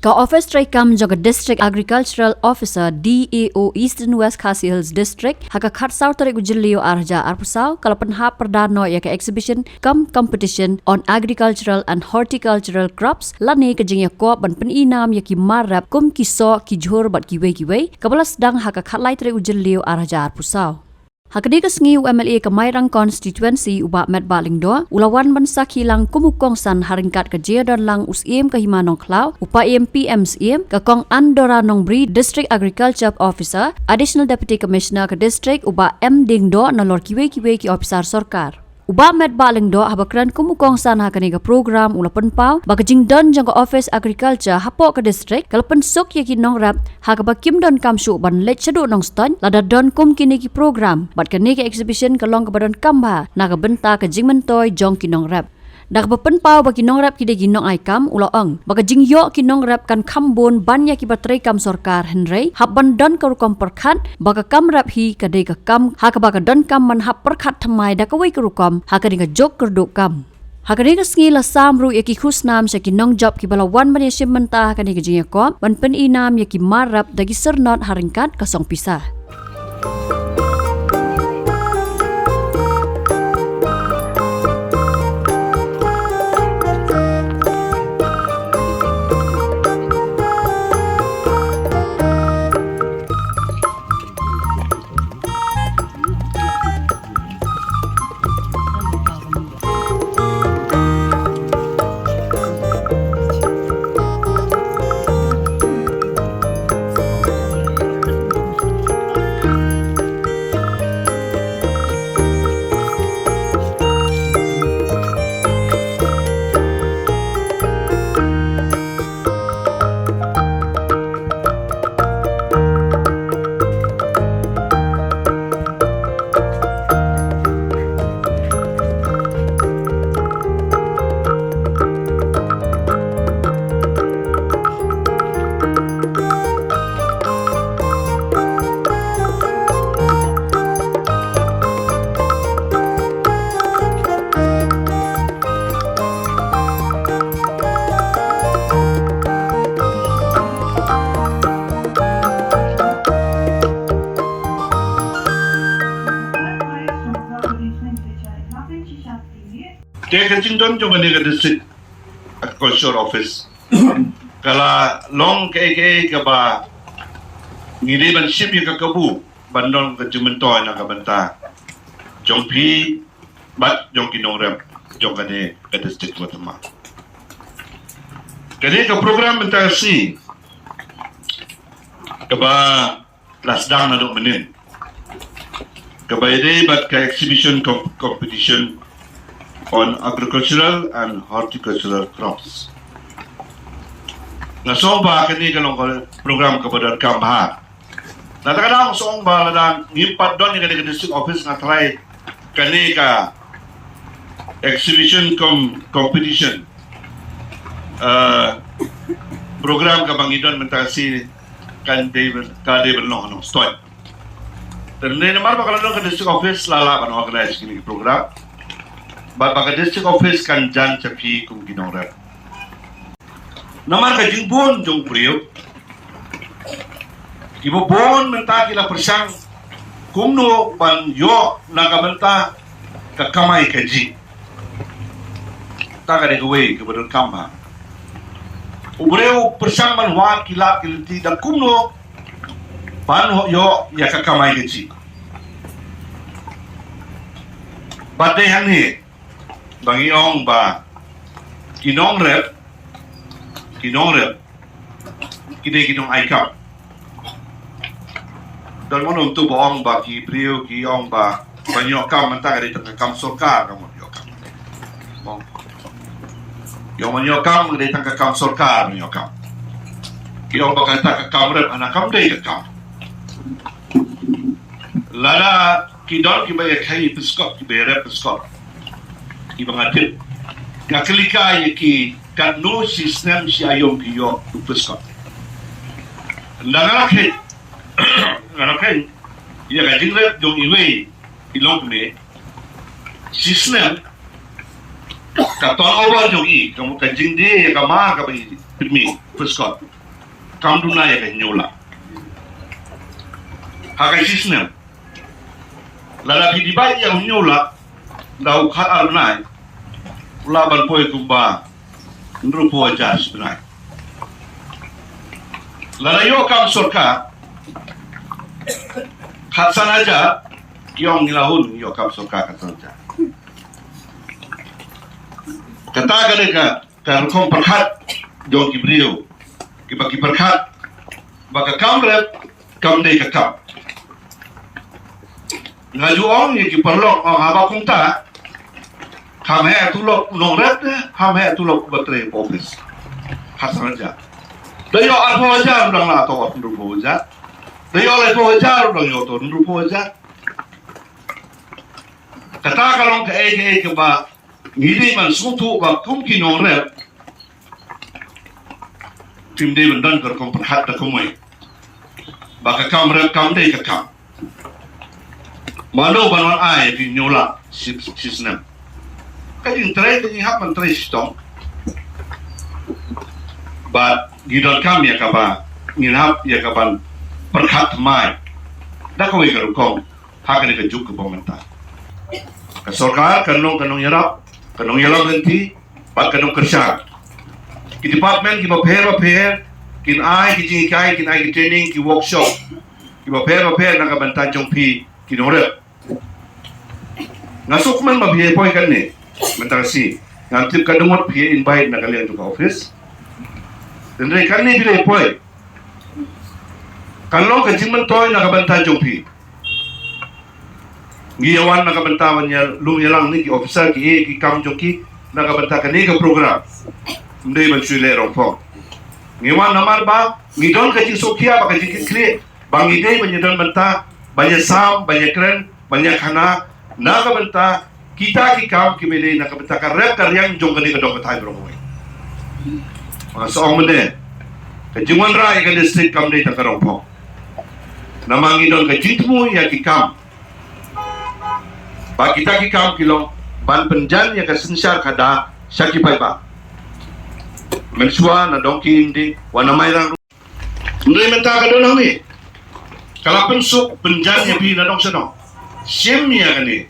Ka Office Traikam jaga District Agricultural Officer DAO Eastern West Khasi Hills District haka khatsau tarik ujilio arja arpusau kala penhap perdana ya ke exhibition competition on agricultural and horticultural crops lani ke jingya ko ban peninam ya ki marap kum kiso ki jhor bat kiwe kabala sedang haka khatlai tarik ujilio arja arpusau. Hakadi kesngi UMLA ke Mairang Constituency ubak met balingdo ulawan bansak hilang kumukong san haringkat ke dan lang usim ke himanong klau upa PMCM ke kong Andora Nongbri District Agriculture Officer Additional Deputy Commissioner ke District ubak Dingdo nolor kiwe ki officer sorkar. Uba met baling do habakran kumukong sana kaniga program ula penpau bakajing don jang office agriculture hapo ke district kalapan sok yaki nong rap hakaba kim don kamsu ban let chadu nong ston lada don kum kini ki program bat kaniga exhibition kalong ke badan kamba naga benta ke jing mentoy jong ki nong rap dak penpau bagi nong rap kide ginong aikam ula ong bakajing yo ki nong rap kan kambon ban yaki batrai kam sorkar henry habban don ka rukom perkhat baka kam rap hi kadai ka kam hakaba ka don kam man hap perkhat thamai dak wai ka rukom hakadinga jok kerduk kam hakadinga sngi la samru yaki khusnam saki nong job ki balawan ban yashim mentah kaniga jingya ko ban pen inam yaki marap dagi sernot haringkat kasong pisah. Dia kencing don juga ni ke district agriculture office. Kalau long ke ba ngiri ban ship ke kabu bandon ke jumentoy na kabanta. Jong pi bat jong kinong rem jong kane ke district Guatemala. Kani ke program mentasi ke ba lasdang na dok menin. Ke ba ide bat ke exhibition competition on agricultural and horticultural crops. Nasoba kini kalong program kepada kamha. Kadang-kadang soong ba ladang ngimpat don ni kani district office ngatry kani ka exhibition competition program ka bangidon mentasi kan David no stoi. Terne namar ba kalong ka district office lala kan organize kini program. Baka district office kan jan capi kum ginong rep. Namar ka jingbon jong priyo. Ibo bon menta kila persang kumno ban yo nagamenta ka kamay ka ji. Taka de gaway ka badon kamba. Ubreo persang man wa kila kiliti da kumno ban yo ya ka kamay ka ji. Bade hani bangiong ba kinong rep kide kinong aikam dan mono tu boong ba ki brio ki ong ba banyo kam manta dari tang kam sorkar kamu yo kam bong yo manyo kam dari tang kam sorkar yo kam ki ong ba kata kam rep anak kam dei kam lala ki don ki ba kai piskop ki be rep piskop ibang atin kaklika yaki kan no system si ayong kiyo upeskot nangakin ya ka jingle dong iwe ilong ne system Katon over jogi kamu kajing dia kamar kamu pirmi puskot kamu duna ya kenyola hakai sisnem lalaki di bayi yang nyola lau khat arnai ulaban poe kumba nrupo aja sebenarnya lalayo kam sorka khatsan aja yong nilahun yo kam sorka khatsan aja kata ka kom perkhat jong kibrio kibaki perkhat baka kamrep kam dei ka kam ngaju ong ni ki perlok ong aba kumta ham he tulok nong rep ham he tulok batre office hasan aja dayo arpo aja udang la to nrupo aja dayo le po aja udang yo to nrupo aja kata kalong ka ke ba ngiri man sutu ba kumki nong rep tim de bendan kar kom perhat da komai baka kam rep kam dei ka kam Mano banon ai di nyola sisnem. Kajing tray kajing hap man tray stong. But gidon kam ya kaba ngilhap ya kaban perkhat mai. Da ko ikar kong hakane ka juk ko menta. Ka sarkar kanong yarap ganti pat kanong kerja. Ki department ki ba pher kin ai ki training ki workshop. Ki ba pher na ka banta jong pi kinore ngasuk man mabihe poy kan ni mentasi ngantip kadumot pi invite na kalian tu office dan re kan ni bile poy kan lo ka jingman toy na kabanta jongpi ngiyawan na kabanta wanya lung yalang ni ki officer ki kam jongki na kabanta kan ni ka program mdei ban suile rongpong ngiwan namar ba ngidon ka jing sokia ba ka jing kle bang idei banyadon banta banyak sam, banyak keren, banyak kana, naga benta kita ki kam ki mele naga benta ka rep karyang jong kani ka dong ka thai bromoi. Soong mende, ka jingwan rai ka district kam dei ta ka rongpong. Namangi don ka jitmu ya ki kam. Ba kita ki kam kilong ban penjan ya ka sensar kada syaki pai ba. Mensua na dong ki indi wana mai rang. Ndai menta ka donang ni. Kalau pensuk penjan yang pi nadong senong, simnya kan ni,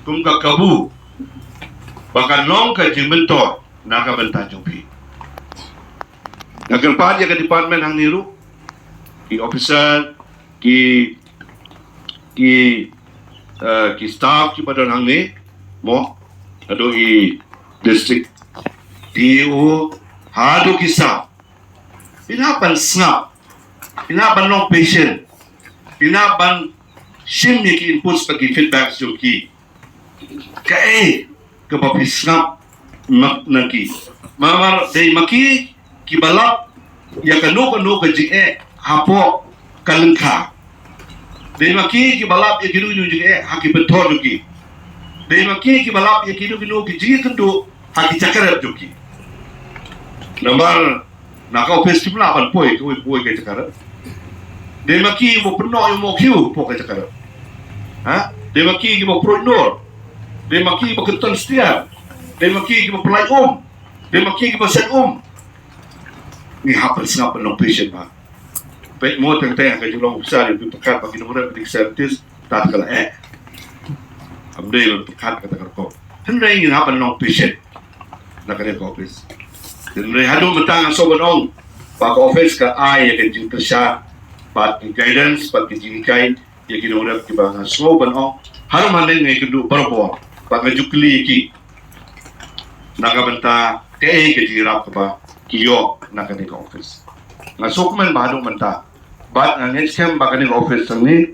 kum ka kabu, bahkan long ka jing mentor, naga benta jong pi. Nagan pa dia ke department hang niru, ki officer, ki staff ki padon hang ni, mo, ado i district DO, hadu ki staff, pinapan snap, pinapan long patient. Pinaban sim ni ki inputs pagi feedback jo ki kae ke bapis ngap mak naki mamar dei maki ki balap ya kanu ka jing hapo kalengka dei maki ki balap ya kidu jing haki betor jo ki dei maki ki balap ya kidu ki jing kendu haki cakar jo ki nambar naka festival apan poi ke cakar de maki mo peno mo kiu po ka cakap ha de maki ki mo proinor de maki mo kenton setia de maki ki mo pelai de maki ki mo set ni hapal singap long patient ba pet mo teng ka julong besar itu pekat bagi nomor pedik servis tak kala amde lo pekat kata ko hendai ni hapal long patient na kare ko office hendai hadu metang soban ong pak office ka ai ya jing tersa pat guidance pat kijingkai ya kinurap ki ba so ban o harum handen ngai kudu barbo pat ngajukli ki naga benta ke jirap ba kiyo naga ni office ngasuk men bahadu menta bat next time ba kani office ni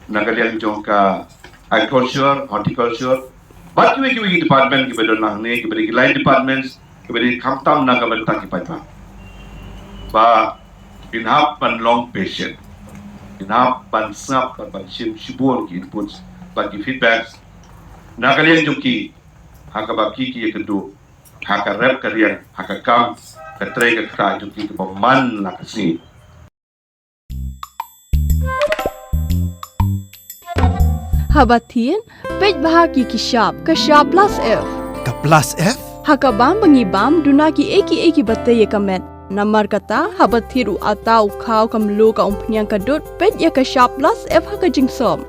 naga yang jong ka agriculture horticulture bat ki department ki bedon nang ne ki beri line departments ki beri kamtam naga benta ki pa ba inhap pan long patient inhap pan snap pan shibun ki inputs bagi feedbacks na kalian jungki haka baki ki kedu haka rep kalian haka kam ka tray ka kra jungki ka man la kasi Habatin pej bahagi ki shop ka shop plus F ka plus F Hakabam bangibam dunaki eki batte ye kamet. Namar kata habat thiru atau khau kamlu ka umpnyang kadut pet ya ka sharp plus F haka jingsom.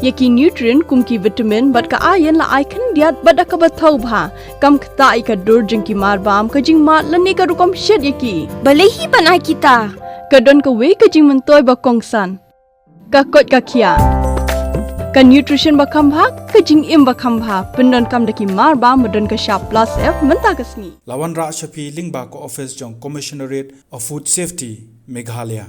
Yaki nutrient kumki vitamin bat ka iron la icon diat bat ka bathau bha kam kta I ka dur jingki mar bam ka jing mat lani ka rukom shed yaki. Balehi banai kita. Kadon ka we ka jing mentoy ba kongsan. Ka kot ka kia. Ka nutrition ba kambha ka jing im ba kambha pendon kam daki mar bam medon ka sharp plus F menta ka sngi. Lawan Ra Shafi Lingba ko office jong Commissionerate of Food Safety Meghalaya